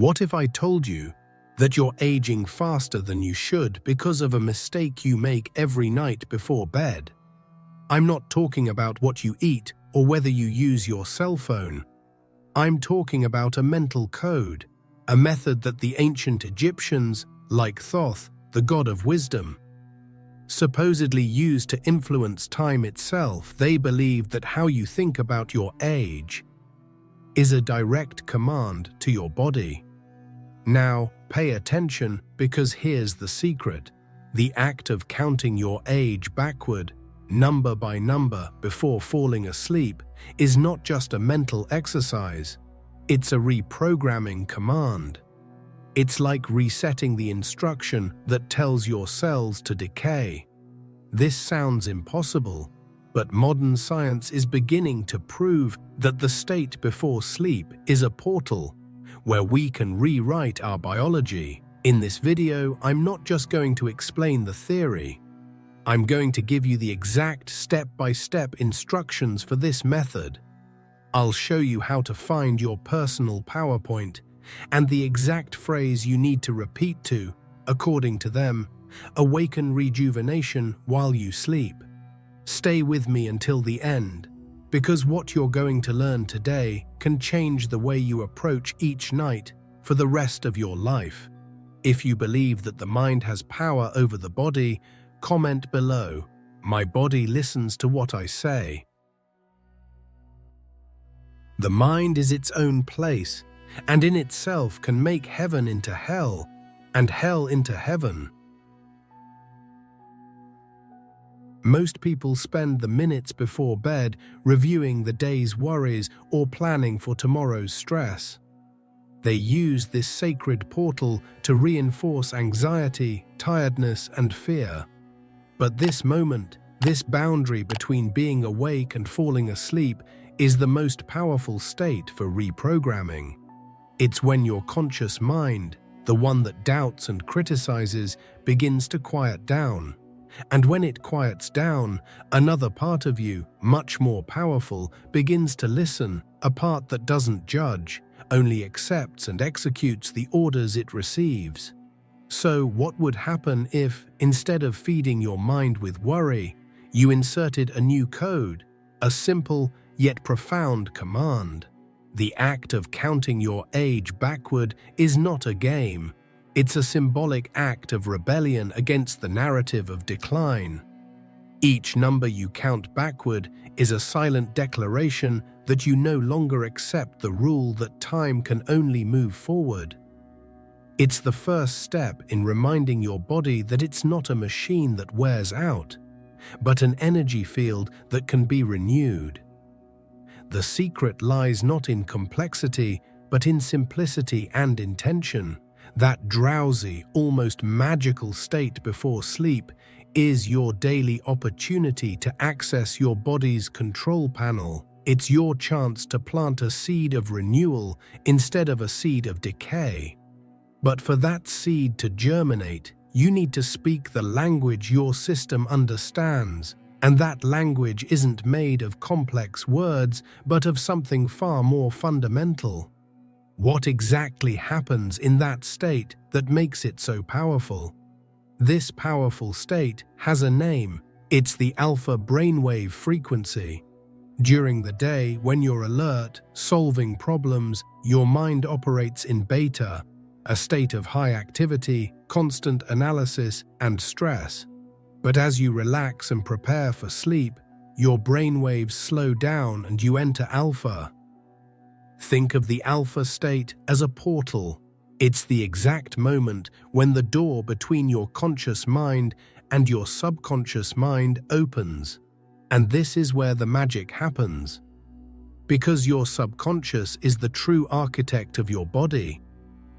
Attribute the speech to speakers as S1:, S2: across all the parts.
S1: What if I told you that you're aging faster than you should because of a mistake you make every night before bed? I'm not talking about what you eat or whether you use your cell phone. I'm talking about a mental code, a method that the ancient Egyptians, like Thoth, the god of wisdom, supposedly used to influence time itself. They believed that how you think about your age is a direct command to your body. Now, pay attention, because here's the secret. The act of counting your age backward, number by number, before falling asleep, is not just a mental exercise. It's a reprogramming command. It's like resetting the instruction that tells your cells to decay. This sounds impossible, but modern science is beginning to prove that the state before sleep is a portal where we can rewrite our biology. In this video, I'm not just going to explain the theory. I'm going to give you the exact step-by-step instructions for this method. I'll show you how to find your personal PowerPoint and the exact phrase you need to repeat to, according to them, awaken rejuvenation while you sleep. Stay with me until the end, because what you're going to learn today can change the way you approach each night for the rest of your life. If you believe that the mind has power over the body, comment below, "My body listens to what I say." The mind is its own place, and in itself can make heaven into hell, and hell into heaven. Most people spend the minutes before bed reviewing the day's worries or planning for tomorrow's stress. They use this sacred portal to reinforce anxiety, tiredness, and fear. But this moment, this boundary between being awake and falling asleep, is the most powerful state for reprogramming. It's when your conscious mind, the one that doubts and criticizes, begins to quiet down. And when it quiets down, another part of you, much more powerful, begins to listen, a part that doesn't judge, only accepts and executes the orders it receives. So what would happen if, instead of feeding your mind with worry, you inserted a new code, a simple yet profound command? The act of counting your age backward is not a game. It's a symbolic act of rebellion against the narrative of decline. Each number you count backward is a silent declaration that you no longer accept the rule that time can only move forward. It's the first step in reminding your body that it's not a machine that wears out, but an energy field that can be renewed. The secret lies not in complexity, but in simplicity and intention. That drowsy, almost magical state before sleep is your daily opportunity to access your body's control panel. It's your chance to plant a seed of renewal instead of a seed of decay. But for that seed to germinate, you need to speak the language your system understands, and that language isn't made of complex words, but of something far more fundamental. What exactly happens in that state that makes it so powerful? This powerful state has a name. It's the alpha brainwave frequency. During the day, when you're alert, solving problems, your mind operates in beta, a state of high activity, constant analysis, and stress. But as you relax and prepare for sleep, your brainwaves slow down and you enter alpha. Think of the alpha state as a portal. It's the exact moment when the door between your conscious mind and your subconscious mind opens. And this is where the magic happens. Because your subconscious is the true architect of your body.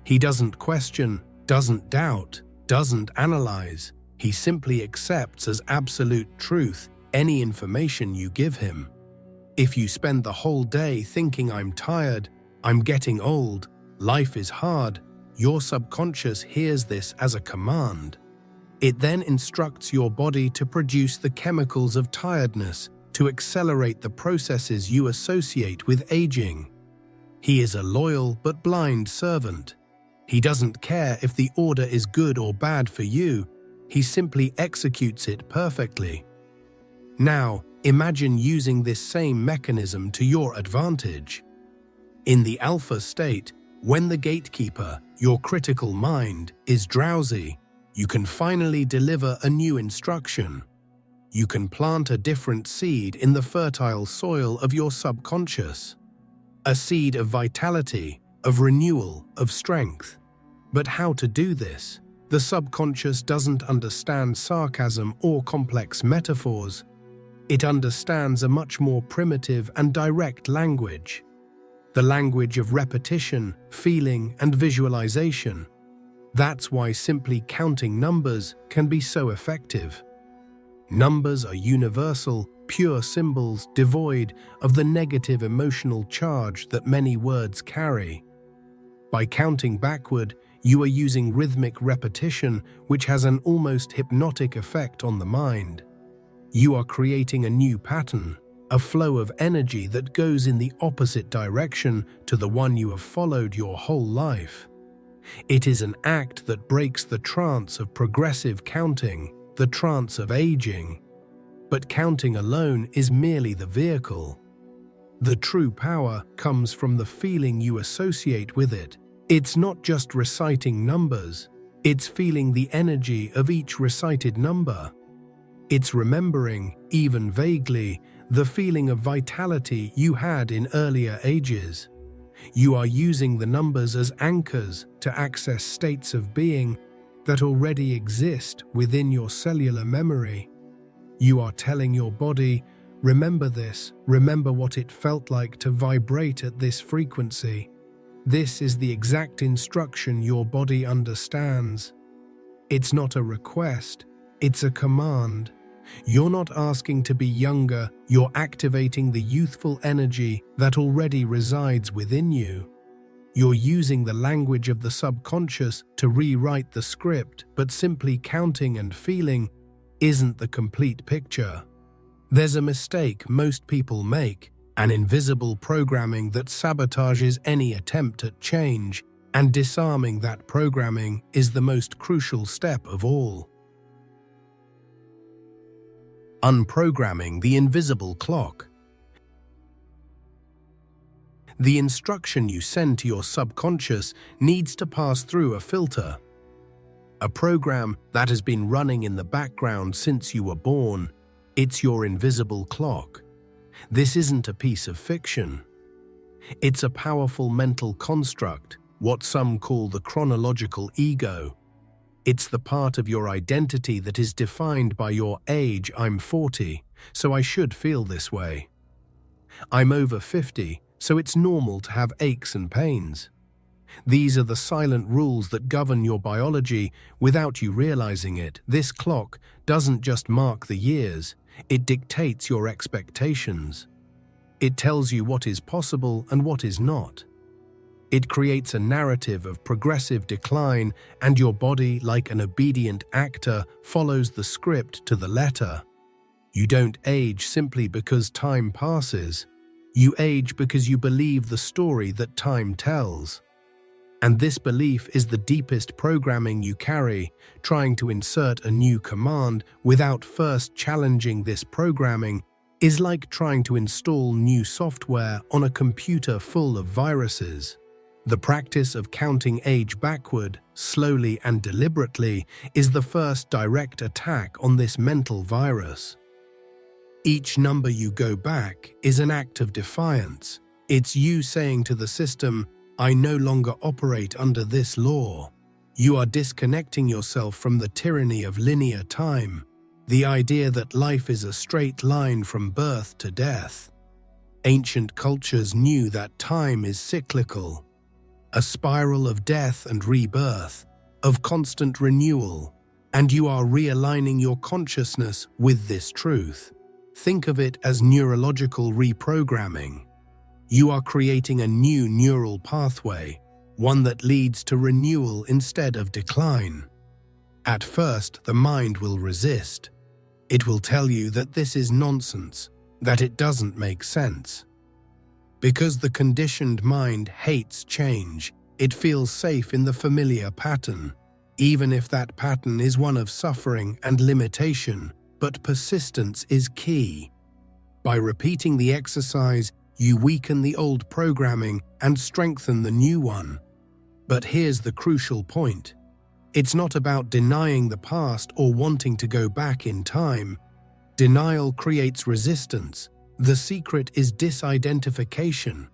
S1: He doesn't question, doesn't doubt, doesn't analyze. He simply accepts as absolute truth any information you give him. If you spend the whole day thinking "I'm tired, I'm getting old, life is hard," your subconscious hears this as a command. It then instructs your body to produce the chemicals of tiredness to accelerate the processes you associate with aging. He is a loyal but blind servant. He doesn't care if the order is good or bad for you. He simply executes it perfectly. Now, imagine using this same mechanism to your advantage. In the alpha state, when the gatekeeper, your critical mind, is drowsy, you can finally deliver a new instruction. You can plant a different seed in the fertile soil of your subconscious. A seed of vitality, of renewal, of strength. But how to do this? The subconscious doesn't understand sarcasm or complex metaphors. It understands a much more primitive and direct language. The language of repetition, feeling, and visualization. That's why simply counting numbers can be so effective. Numbers are universal, pure symbols devoid of the negative emotional charge that many words carry. By counting backward, you are using rhythmic repetition, which has an almost hypnotic effect on the mind. You are creating a new pattern, a flow of energy that goes in the opposite direction to the one you have followed your whole life. It is an act that breaks the trance of progressive counting, the trance of aging. But counting alone is merely the vehicle. The true power comes from the feeling you associate with it. It's not just reciting numbers, it's feeling the energy of each recited number. It's remembering, even vaguely, the feeling of vitality you had in earlier ages. You are using the numbers as anchors to access states of being that already exist within your cellular memory. You are telling your body, remember this, remember what it felt like to vibrate at this frequency. This is the exact instruction your body understands. It's not a request, it's a command. You're not asking to be younger, you're activating the youthful energy that already resides within you. You're using the language of the subconscious to rewrite the script, but simply counting and feeling isn't the complete picture. There's a mistake most people make. An invisible programming that sabotages any attempt at change, and disarming that programming is the most crucial step of all. Unprogramming the invisible clock. The instruction you send to your subconscious needs to pass through a filter. A program that has been running in the background since you were born. It's your invisible clock. This isn't a piece of fiction. It's a powerful mental construct, what some call the chronological ego. It's the part of your identity that is defined by your age. I'm 40, so I should feel this way. I'm over 50, so it's normal to have aches and pains. These are the silent rules that govern your biology without you realizing it. This clock doesn't just mark the years, it dictates your expectations. It tells you what is possible and what is not. It creates a narrative of progressive decline, and your body, like an obedient actor, follows the script to the letter. You don't age simply because time passes. You age because you believe the story that time tells. And this belief is the deepest programming you carry. Trying to insert a new command without first challenging this programming is like trying to install new software on a computer full of viruses. The practice of counting age backward, slowly and deliberately, is the first direct attack on this mental virus. Each number you go back is an act of defiance. It's you saying to the system, I no longer operate under this law. You are disconnecting yourself from the tyranny of linear time, the idea that life is a straight line from birth to death. Ancient cultures knew that time is cyclical, a spiral of death and rebirth, of constant renewal, and you are realigning your consciousness with this truth. Think of it as neurological reprogramming. You are creating a new neural pathway, one that leads to renewal instead of decline. At first, the mind will resist. It will tell you that this is nonsense, that it doesn't make sense. Because the conditioned mind hates change, It feels safe in the familiar pattern, even if that pattern is one of suffering and limitation, but persistence is key. By repeating the exercise, you weaken the old programming and strengthen the new one. But here's the crucial point. It's not about denying the past or wanting to go back in time. Denial creates resistance. The secret is disidentification.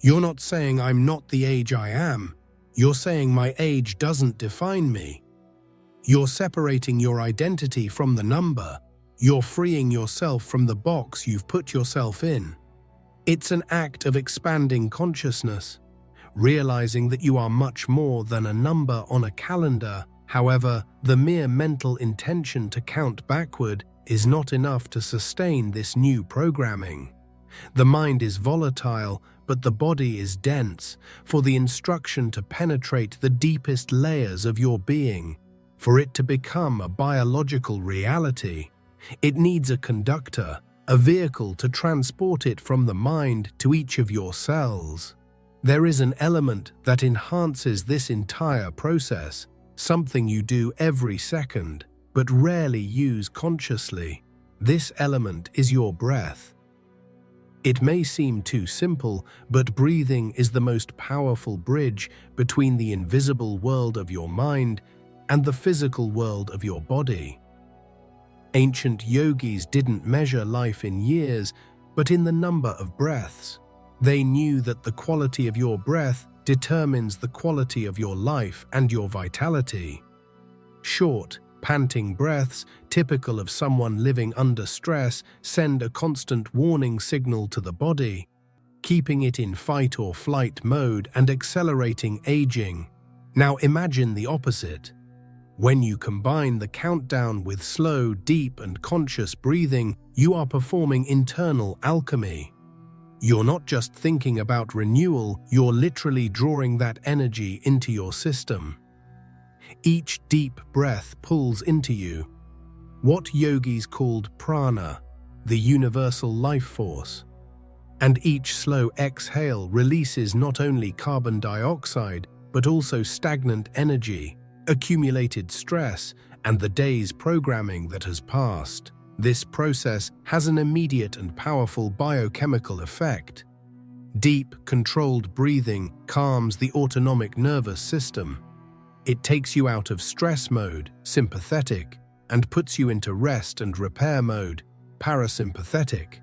S1: You're not saying I'm not the age I am. You're saying my age doesn't define me. You're separating your identity from the number. You're freeing yourself from the box you've put yourself in. It's an act of expanding consciousness, realizing that you are much more than a number on a calendar. However, the mere mental intention to count backward is not enough to sustain this new programming. The mind is volatile, but the body is dense. For the instruction to penetrate the deepest layers of your being, for it to become a biological reality, it needs a conductor, a vehicle to transport it from the mind to each of your cells. There is an element that enhances this entire process, something you do every second, but rarely use consciously. This element is your breath. It may seem too simple, but breathing is the most powerful bridge between the invisible world of your mind and the physical world of your body. Ancient yogis didn't measure life in years, but in the number of breaths. They knew that the quality of your breath determines the quality of your life and your vitality. Short, panting breaths, typical of someone living under stress, send a constant warning signal to the body, keeping it in fight or flight mode and accelerating aging. Now imagine the opposite. When you combine the countdown with slow, deep and conscious breathing, you are performing internal alchemy. You're not just thinking about renewal, you're literally drawing that energy into your system. Each deep breath pulls into you what yogis called prana, the universal life force. And each slow exhale releases not only carbon dioxide, but also stagnant energy, accumulated stress, and the day's programming that has passed. This process has an immediate and powerful biochemical effect. Deep, controlled breathing calms the autonomic nervous system. It takes you out of stress mode, sympathetic, and puts you into rest and repair mode, parasympathetic.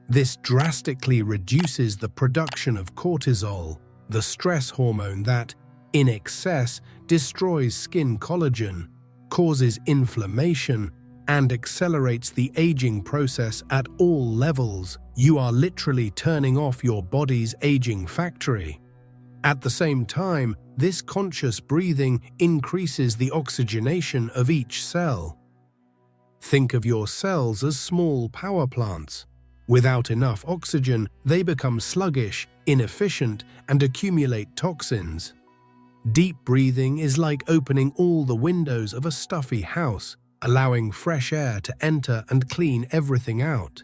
S1: This drastically reduces the production of cortisol, the stress hormone that, in excess, destroys skin collagen, causes inflammation, and accelerates the aging process at all levels. You are literally turning off your body's aging factory. At the same time, this conscious breathing increases the oxygenation of each cell. Think of your cells as small power plants. Without enough oxygen, they become sluggish, inefficient, and accumulate toxins. Deep breathing is like opening all the windows of a stuffy house, allowing fresh air to enter and clean everything out.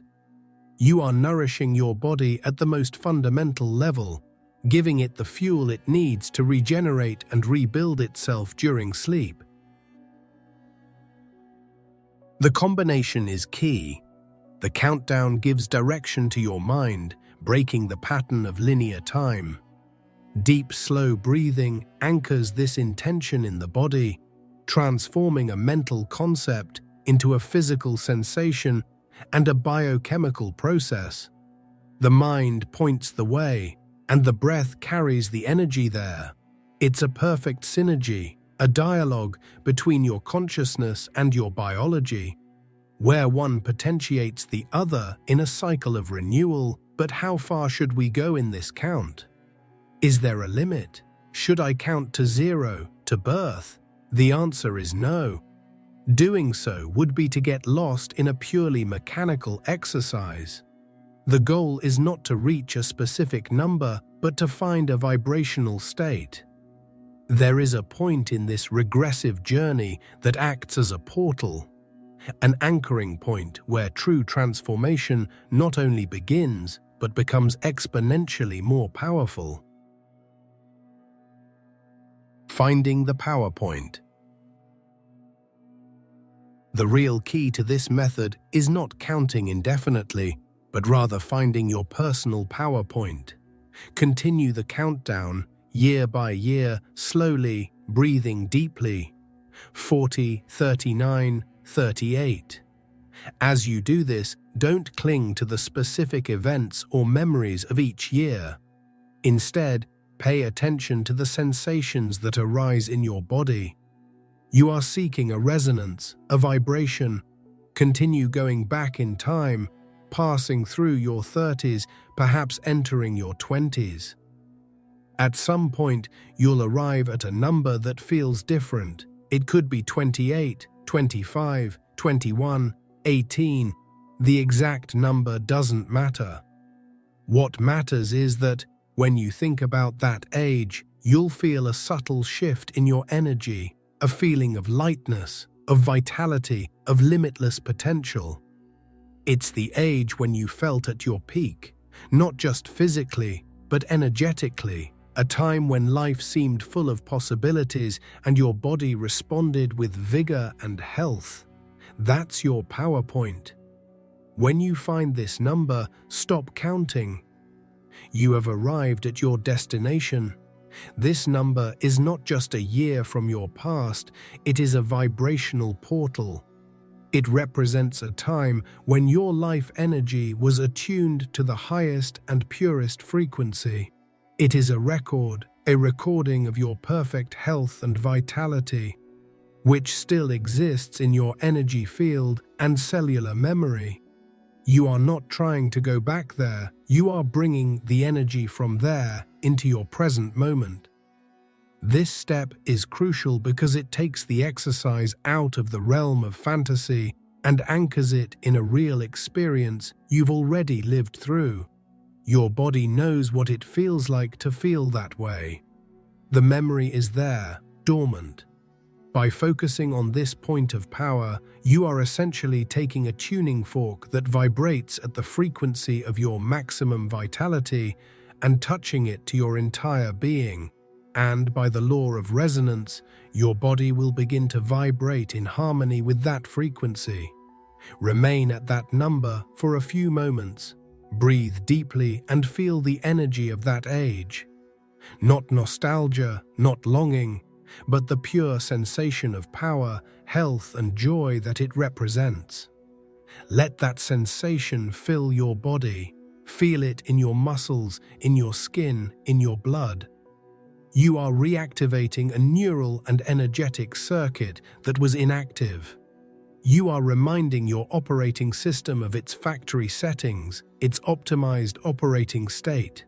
S1: You are nourishing your body at the most fundamental level, giving it the fuel it needs to regenerate and rebuild itself during sleep. The combination is key. The countdown gives direction to your mind, breaking the pattern of linear time. Deep, slow breathing anchors this intention in the body, transforming a mental concept into a physical sensation and a biochemical process. The mind points the way, and the breath carries the energy there. It's a perfect synergy, a dialogue between your consciousness and your biology, where one potentiates the other in a cycle of renewal. But how far should we go in this count? Is there a limit? Should I count to zero, to birth? The answer is no. Doing so would be to get lost in a purely mechanical exercise. The goal is not to reach a specific number, but to find a vibrational state. There is a point in this regressive journey that acts as a portal, an anchoring point where true transformation not only begins, but becomes exponentially more powerful. Finding the power point. The real key to this method is not counting indefinitely, but rather finding your personal power point. Continue the countdown, year by year, slowly, breathing deeply. 40, 39, 38. As you do this, don't cling to the specific events or memories of each year. Instead, pay attention to the sensations that arise in your body. You are seeking a resonance, a vibration. Continue going back in time, passing through your 30s, perhaps entering your 20s. At some point, you'll arrive at a number that feels different. It could be 28, 25, 21, 18. The exact number doesn't matter. What matters is that, when you think about that age, you'll feel a subtle shift in your energy, a feeling of lightness, of vitality, of limitless potential. It's the age when you felt at your peak, not just physically, but energetically, a time when life seemed full of possibilities and your body responded with vigor and health. That's your power point. When you find this number, stop counting. You have arrived at your destination. This number is not just a year from your past, it is a vibrational portal. It represents a time when your life energy was attuned to the highest and purest frequency. It is a recording of your perfect health and vitality, which still exists in your energy field and cellular memory. You are not trying to go back there, you are bringing the energy from there into your present moment. This step is crucial because it takes the exercise out of the realm of fantasy and anchors it in a real experience you've already lived through. Your body knows what it feels like to feel that way. The memory is there, dormant. By focusing on this point of power, you are essentially taking a tuning fork that vibrates at the frequency of your maximum vitality and touching it to your entire being. And by the law of resonance, your body will begin to vibrate in harmony with that frequency. Remain at that number for a few moments. Breathe deeply and feel the energy of that age. Not nostalgia, not longing, but the pure sensation of power, health, and joy that it represents. Let that sensation fill your body. Feel it in your muscles, in your skin, in your blood. You are reactivating a neural and energetic circuit that was inactive. You are reminding your operating system of its factory settings, its optimized operating state.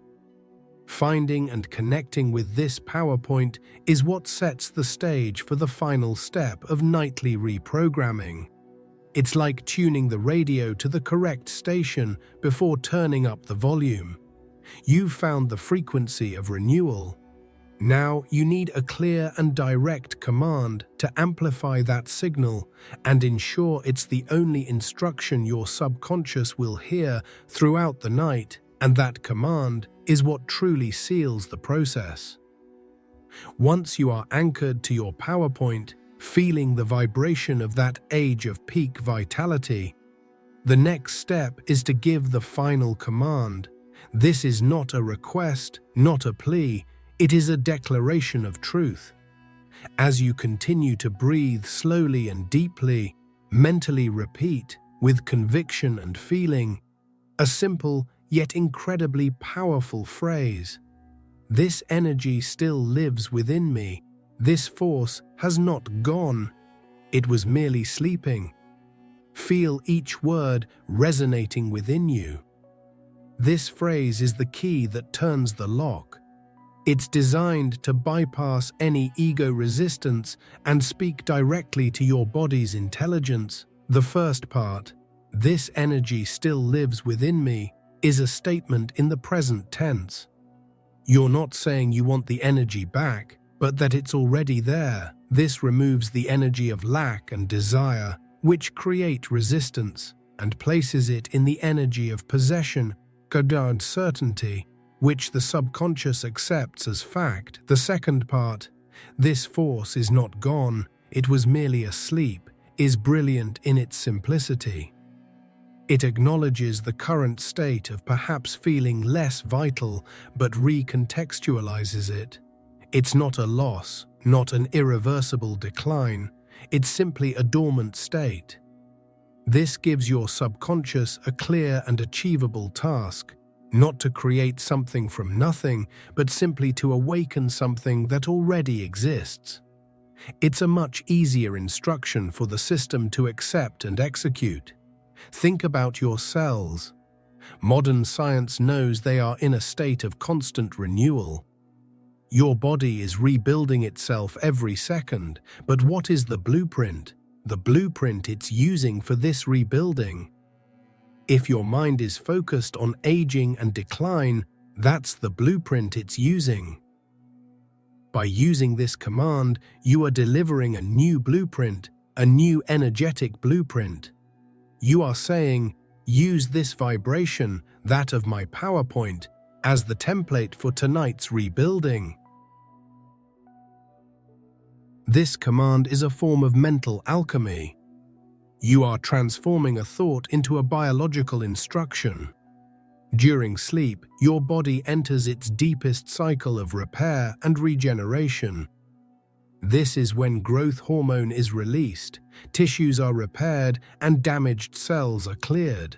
S1: Finding and connecting with this power point is what sets the stage for the final step of nightly reprogramming. It's like tuning the radio to the correct station before turning up the volume. You've found the frequency of renewal. Now you need a clear and direct command to amplify that signal and ensure it's the only instruction your subconscious will hear throughout the night, and that command is what truly seals the process. Once you are anchored to your power point, feeling the vibration of that age of peak vitality, the next step is to give the final command. This is not a request, not a plea, it is a declaration of truth. As you continue to breathe slowly and deeply, mentally repeat, with conviction and feeling, a simple yet incredibly powerful phrase. This energy still lives within me. This force has not gone. It was merely sleeping. Feel each word resonating within you. This phrase is the key that turns the lock. It's designed to bypass any ego resistance and speak directly to your body's intelligence. The first part, "This energy still lives within me," is a statement in the present tense. You're not saying you want the energy back, but that it's already there. This removes the energy of lack and desire, which create resistance, and places it in the energy of possession, certainty, which the subconscious accepts as fact. The second part, This force is not gone, it was merely asleep, is brilliant in its simplicity. It acknowledges the current state of perhaps feeling less vital, but recontextualizes it. It's not a loss, not an irreversible decline, it's simply a dormant state. This gives your subconscious a clear and achievable task, not to create something from nothing, but simply to awaken something that already exists. It's a much easier instruction for the system to accept and execute. Think about your cells. Modern science knows they are in a state of constant renewal. Your body is rebuilding itself every second, but what is the blueprint? The blueprint it's using for this rebuilding. If your mind is focused on aging and decline, that's the blueprint it's using. By using this command, you are delivering a new blueprint, a new energetic blueprint. You are saying, use this vibration, that of my PowerPoint, as the template for tonight's rebuilding. This command is a form of mental alchemy. You are transforming a thought into a biological instruction. During sleep, your body enters its deepest cycle of repair and regeneration. This is when growth hormone is released, tissues are repaired, and damaged cells are cleared.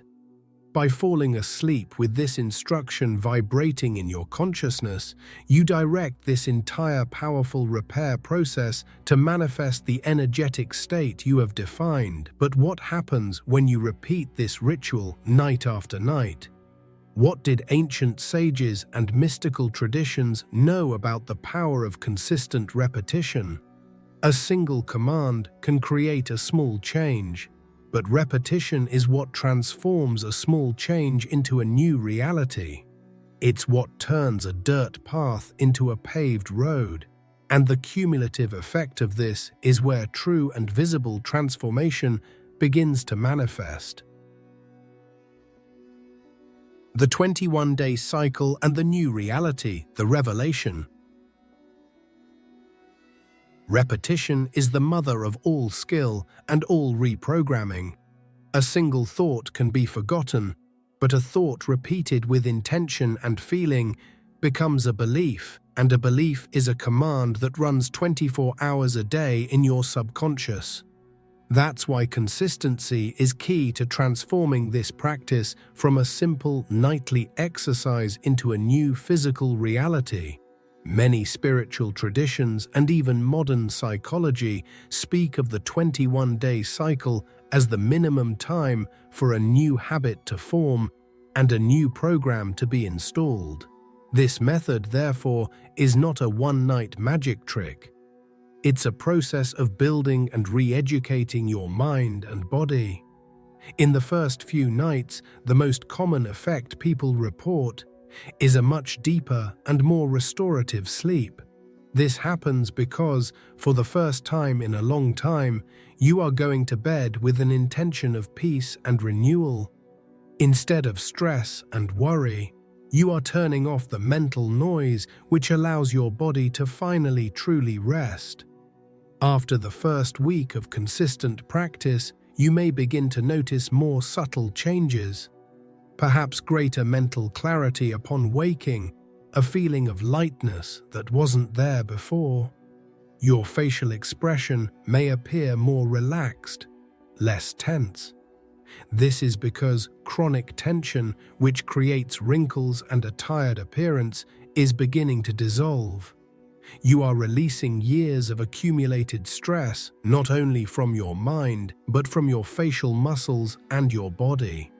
S1: By falling asleep with this instruction vibrating in your consciousness, you direct this entire powerful repair process to manifest the energetic state you have defined. But what happens when you repeat this ritual night after night? What did ancient sages and mystical traditions know about the power of consistent repetition? A single command can create a small change, but repetition is what transforms a small change into a new reality. It's what turns a dirt path into a paved road, and the cumulative effect of this is where true and visible transformation begins to manifest. The 21-day cycle and the new reality, the revelation. Repetition is the mother of all skill and all reprogramming. A single thought can be forgotten, but a thought repeated with intention and feeling becomes a belief, and a belief is a command that runs 24 hours a day in your subconscious. That's why consistency is key to transforming this practice from a simple nightly exercise into a new physical reality. Many spiritual traditions and even modern psychology speak of the 21-day cycle as the minimum time for a new habit to form and a new program to be installed. This method, therefore, is not a one-night magic trick. It's a process of building and re-educating your mind and body. In the first few nights, the most common effect people report is a much deeper and more restorative sleep. This happens because, for the first time in a long time, you are going to bed with an intention of peace and renewal. Instead of stress and worry, you are turning off the mental noise which allows your body to finally truly rest. After the first week of consistent practice, you may begin to notice more subtle changes. Perhaps greater mental clarity upon waking, a feeling of lightness that wasn't there before. Your facial expression may appear more relaxed, less tense. This is because chronic tension, which creates wrinkles and a tired appearance, is beginning to dissolve. You are releasing years of accumulated stress, not only from your mind, but from your facial muscles and your body.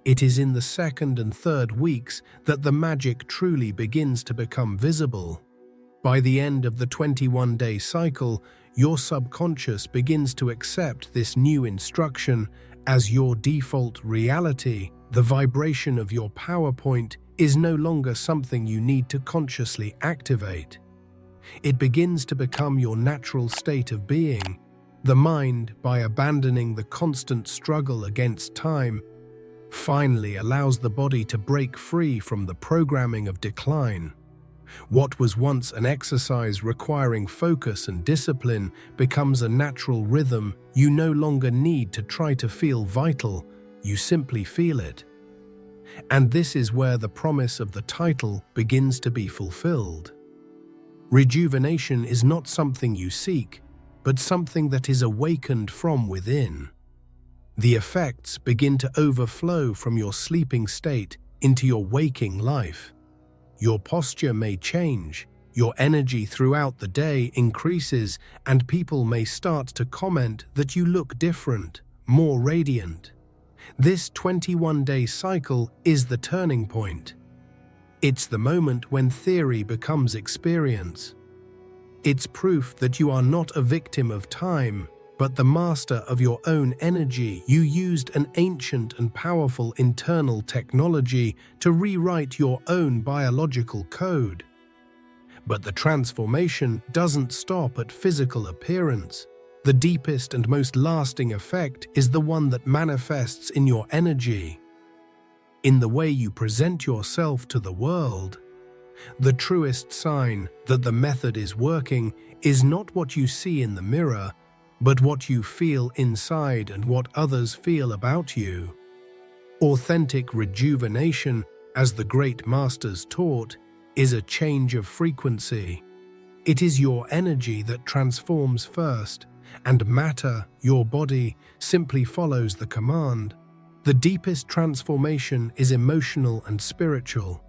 S1: It is in the second and third weeks that the magic truly begins to become visible. By the end of the 21-day cycle, your subconscious begins to accept this new instruction as your default reality. The vibration of your PowerPoint is no longer something you need to consciously activate. It begins to become your natural state of being. The mind, by abandoning the constant struggle against time, finally allows the body to break free from the programming of decline. What was once an exercise requiring focus and discipline becomes a natural rhythm. You no longer need to try to feel vital, you simply feel it. And this is where the promise of the title begins to be fulfilled. Rejuvenation is not something you seek, but something that is awakened from within. The effects begin to overflow from your sleeping state into your waking life. Your posture may change, your energy throughout the day increases, and people may start to comment that you look different, more radiant. This 21-day cycle is the turning point. It's the moment when theory becomes experience. It's proof that you are not a victim of time, but the master of your own energy. You used an ancient and powerful internal technology to rewrite your own biological code. But the transformation doesn't stop at physical appearance. The deepest and most lasting effect is the one that manifests in your energy, in the way you present yourself to the world. The truest sign that the method is working is not what you see in the mirror, but what you feel inside and what others feel about you. Authentic rejuvenation, as the great masters taught, is a change of frequency. It is your energy that transforms first, and matter, your body, simply follows the command. The deepest transformation is emotional and spiritual.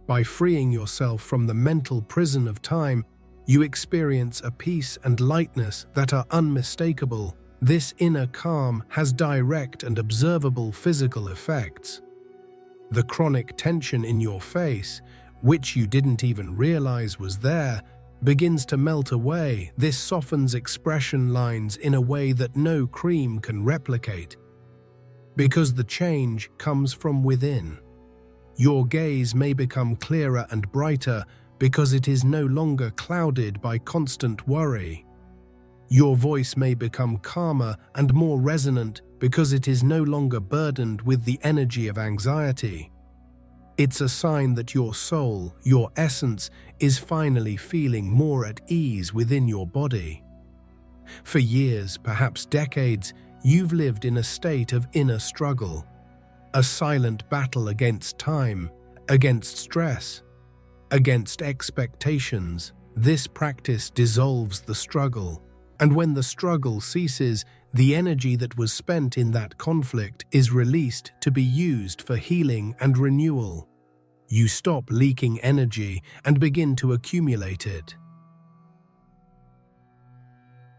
S1: By freeing yourself from the mental prison of time, you experience a peace and lightness that are unmistakable. This inner calm has direct and observable physical effects. The chronic tension in your face, which you didn't even realize was there, begins to melt away. This softens expression lines in a way that no cream can replicate. Because the change comes from within. Your gaze may become clearer and brighter because it is no longer clouded by constant worry. Your voice may become calmer and more resonant because it is no longer burdened with the energy of anxiety. It's a sign that your soul, your essence, is finally feeling more at ease within your body. For years, perhaps decades, you've lived in a state of inner struggle, a silent battle against time, against stress, against expectations. This practice dissolves the struggle, and when the struggle ceases, the energy that was spent in that conflict is released to be used for healing and renewal. You stop leaking energy and begin to accumulate it.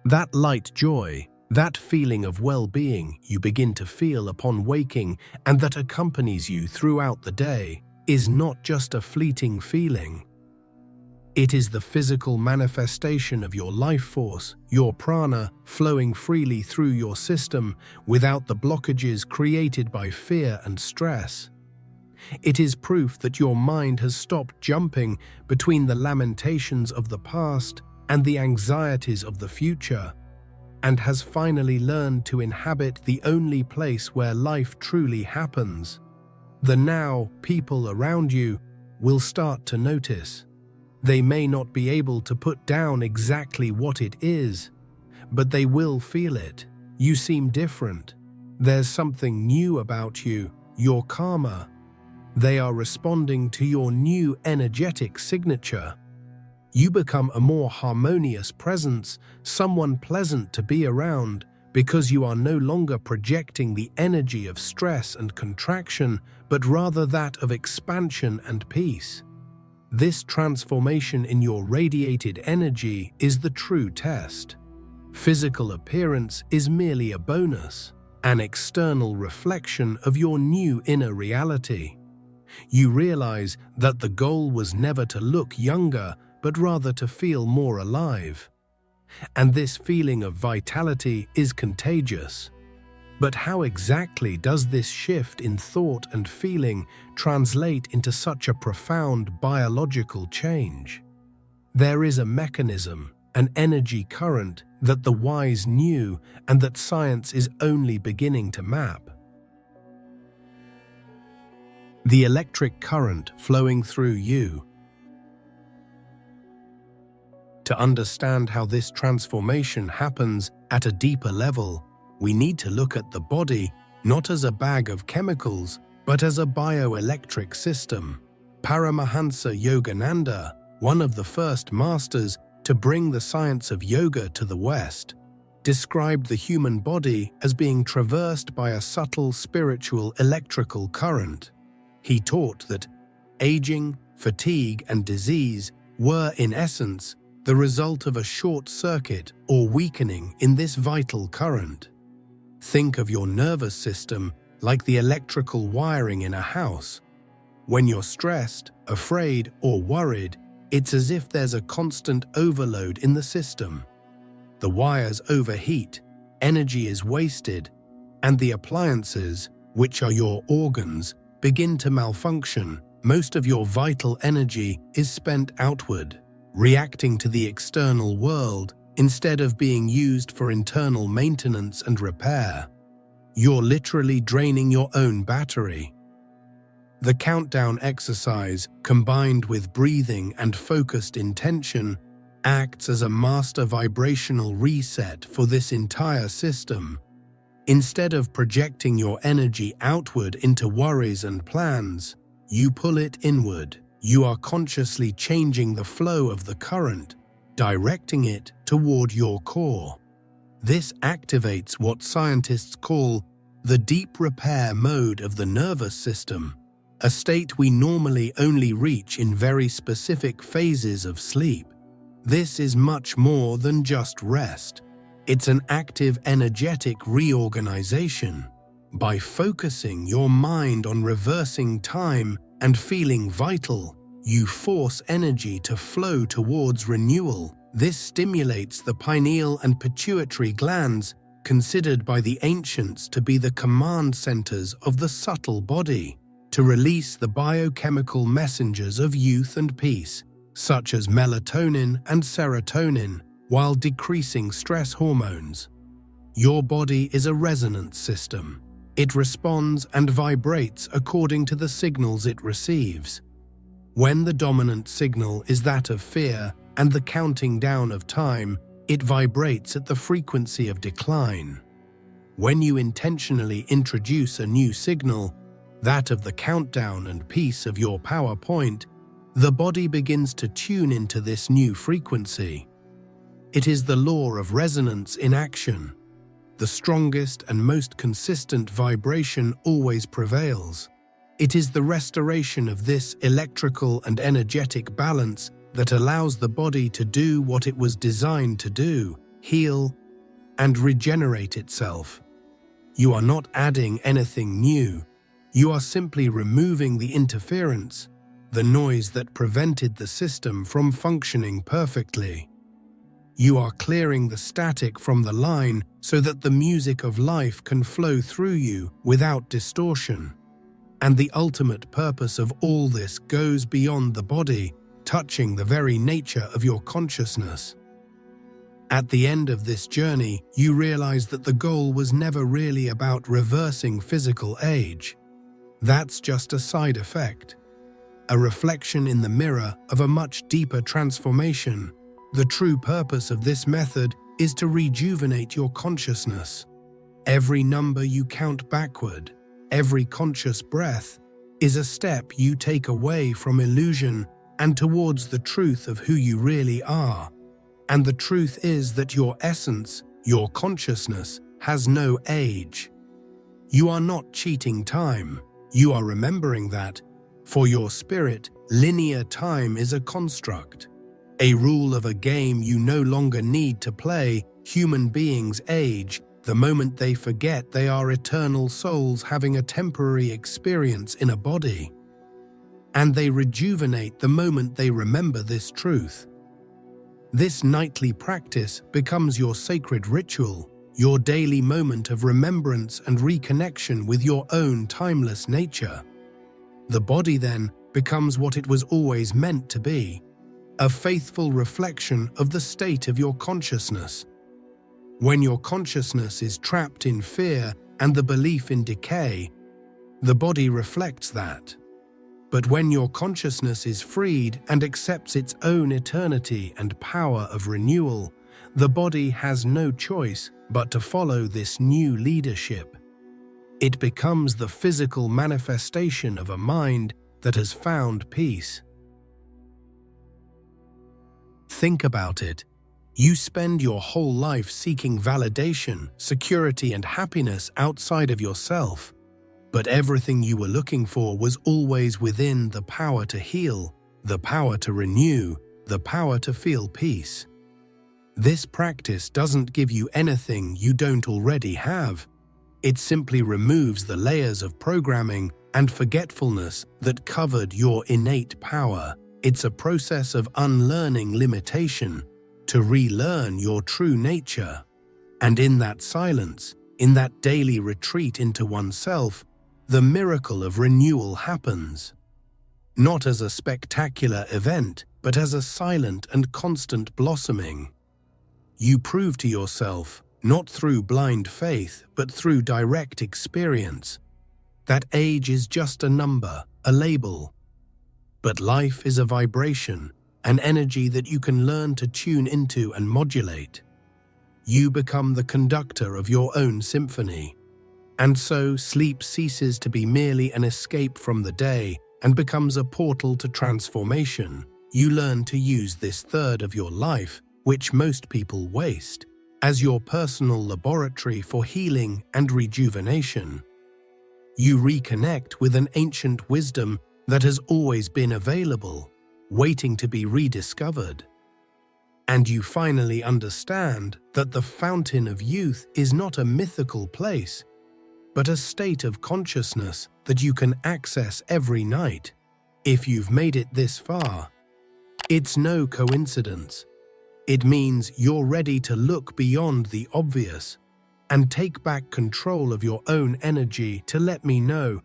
S1: That light joy, that feeling of well-being you begin to feel upon waking and that accompanies you throughout the day, is not just a fleeting feeling. It is the physical manifestation of your life force, your prana, flowing freely through your system without the blockages created by fear and stress. It is proof that your mind has stopped jumping between the lamentations of the past and the anxieties of the future, and has finally learned to inhabit the only place where life truly happens. The now people around you will start to notice. They may not be able to put down exactly what it is, but they will feel it. You seem different. There's something new about you. You're calmer. They are responding to your new energetic signature. You become a more harmonious presence, someone pleasant to be around, because you are no longer projecting the energy of stress and contraction, but rather that of expansion and peace. This transformation in your radiated energy is the true test. Physical appearance is merely a bonus, an external reflection of your new inner reality. You realize that the goal was never to look younger, but rather to feel more alive. And this feeling of vitality is contagious. But how exactly does this shift in thought and feeling translate into such a profound biological change? There is a mechanism, an energy current that the wise knew and that science is only beginning to map. The electric current flowing through you. To understand how this transformation happens at a deeper level, we need to look at the body not as a bag of chemicals, but as a bioelectric system. Paramahansa Yogananda, one of the first masters to bring the science of yoga to the West, described the human body as being traversed by a subtle spiritual electrical current. He taught that aging, fatigue, and disease were, in essence, the result of a short circuit or weakening in this vital current. Think of your nervous system like the electrical wiring in a house. When you're stressed, afraid, or worried, it's as if there's a constant overload in the system. The wires overheat, energy is wasted, and the appliances, which are your organs, begin to malfunction. Most of your vital energy is spent outward, reacting to the external world instead of being used for internal maintenance and repair. You're literally draining your own battery. The countdown exercise, combined with breathing and focused intention, acts as a master vibrational reset for this entire system. Instead of projecting your energy outward into worries and plans, you pull it inward. You are consciously changing the flow of the current, directing it toward your core. This activates what scientists call the deep repair mode of the nervous system, a state we normally only reach in very specific phases of sleep. This is much more than just rest. It's an active, energetic reorganization. By focusing your mind on reversing time and feeling vital, you force energy to flow towards renewal. This stimulates the pineal and pituitary glands, considered by the ancients to be the command centers of the subtle body, to release the biochemical messengers of youth and peace, such as melatonin and serotonin, while decreasing stress hormones. Your body is a resonance system. It responds and vibrates according to the signals it receives. When the dominant signal is that of fear and the counting down of time, it vibrates at the frequency of decline. When you intentionally introduce a new signal, that of the countdown and peace of your PowerPoint, the body begins to tune into this new frequency. It is the law of resonance in action. The strongest and most consistent vibration always prevails. It is the restoration of this electrical and energetic balance that allows the body to do what it was designed to do: heal and regenerate itself. You are not adding anything new. You are simply removing the interference, the noise that prevented the system from functioning perfectly. You are clearing the static from the line so that the music of life can flow through you without distortion. And the ultimate purpose of all this goes beyond the body, touching the very nature of your consciousness. At the end of this journey, you realize that the goal was never really about reversing physical age. That's just a side effect, a reflection in the mirror of a much deeper transformation. The true purpose of this method is to rejuvenate your consciousness. Every number you count backward, every conscious breath, is a step you take away from illusion and towards the truth of who you really are. And the truth is that your essence, your consciousness, has no age. You are not cheating time. You are remembering that, for your spirit, linear time is a construct, a rule of a game you no longer need to play. Human beings age the moment they forget they are eternal souls having a temporary experience in a body. And they rejuvenate the moment they remember this truth. This nightly practice becomes your sacred ritual, your daily moment of remembrance and reconnection with your own timeless nature. The body then becomes what it was always meant to be, a faithful reflection of the state of your consciousness. When your consciousness is trapped in fear and the belief in decay, the body reflects that. But when your consciousness is freed and accepts its own eternity and power of renewal, the body has no choice but to follow this new leadership. It becomes the physical manifestation of a mind that has found peace. Think about it. You spend your whole life seeking validation, security, and happiness outside of yourself. But everything you were looking for was always within: the power to heal, the power to renew, the power to feel peace. This practice doesn't give you anything you don't already have. It simply removes the layers of programming and forgetfulness that covered your innate power. It's a process of unlearning limitation to relearn your true nature. And in that silence, in that daily retreat into oneself, the miracle of renewal happens. Not as a spectacular event, but as a silent and constant blossoming. You prove to yourself, not through blind faith, but through direct experience, that age is just a number, a label. But life is a vibration, an energy that you can learn to tune into and modulate. You become the conductor of your own symphony. And so sleep ceases to be merely an escape from the day and becomes a portal to transformation. You learn to use this third of your life, which most people waste, as your personal laboratory for healing and rejuvenation. You reconnect with an ancient wisdom that has always been available, waiting to be rediscovered. And you finally understand that the fountain of youth is not a mythical place, but a state of consciousness that you can access every night. If you've made it this far, it's no coincidence. It means you're ready to look beyond the obvious and take back control of your own energy. To let me know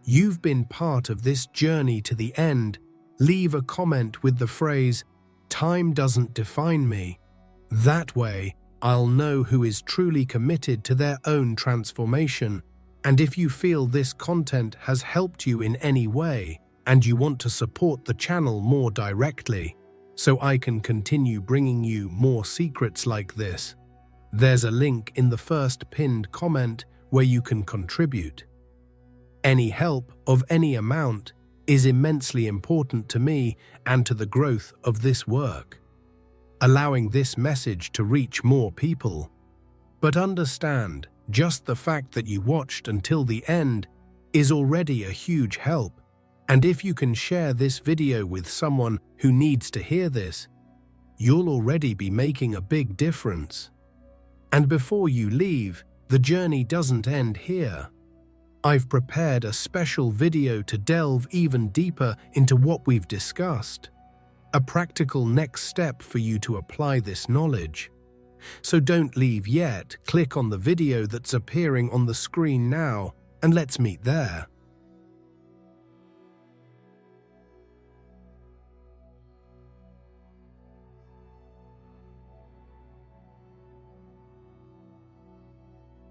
S1: you've been part of this journey to the end, leave a comment with the phrase, "Time doesn't define me." That way, I'll know who is truly committed to their own transformation. And if you feel this content has helped you in any way, and you want to support the channel more directly, so I can continue bringing you more secrets like this, there's a link in the first pinned comment where you can contribute. Any help of any amount is immensely important to me and to the growth of this work, allowing this message to reach more people. But understand, just the fact that you watched until the end is already a huge help. And if you can share this video with someone who needs to hear this, you'll already be making a big difference. And before you leave, the journey doesn't end here. I've prepared a special video to delve even deeper into what we've discussed, a practical next step for you to apply this knowledge. So don't leave yet, click on the video that's appearing on the screen now, and let's meet there.